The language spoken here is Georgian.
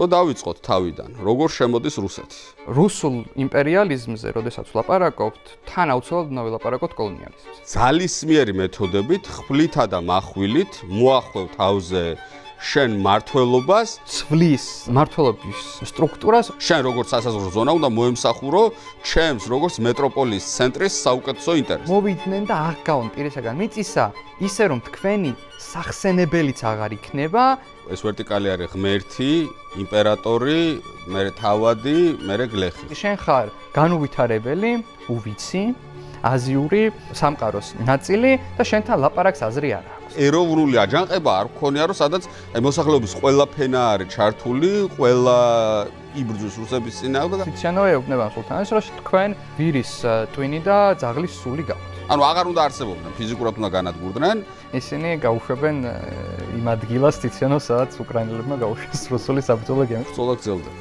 То დავიწყოთ თავიდან. როგორ შემოდის რუსეთი? რუსულ იმპერიალიზმზე, როდესაც ვლაპარაკობთ, თან აუცილებლად უნდა ვილაპარაკოთ კოლონიალიზმზე. ძალისმიერი მეთოდებით, ხბლითა და מחვილით მოახვალ თავზე შენ მართლობას, ცვლის მართლობის სტრუქტურას, შენ როგორც სასაზღვრო ზონა უნდა მოემსახურო ჩემს როგორც მეტროპოლის ცენტრის საუკეთესო ინტერესს. მოვიდნენ და აღგავონ პირისაგან მიწისა, ისე რომ თქვენი სახსენებელიც აღარ იქნება. ეს ვერტიკალი არის ღმერთი, იმპერატორი, მერე თავადი, მერე გლეხი. შენ ხარ განუვითარებელი, უვიცი, აზიური სამყაროს ნაწილი და შენთან ლაპარაკს აზრი არ აქვს. ეროვნული აჯანყება არ გქონია, რომ სადაც მოსახლეობის ყველა ფენა არის ჩართული, ყველა იბრძვის რუსების წინააღმდეგ. ციციანოვე ეუბნება სულთანს, რომ თქვენ ვირის ტვინი და ძაღლის სული გაქვთ. ანუ აღარ უნდა არსებობდნენ, ფიზიკურად უნდა განადგურდნენ. ისინი გაუშვებენ იმ ადგილას ციციანოვს, სადაც უკრაინელებმა გაუშვეს რუსული საბრძოლო გემი. ბრძოლა გრძელდება.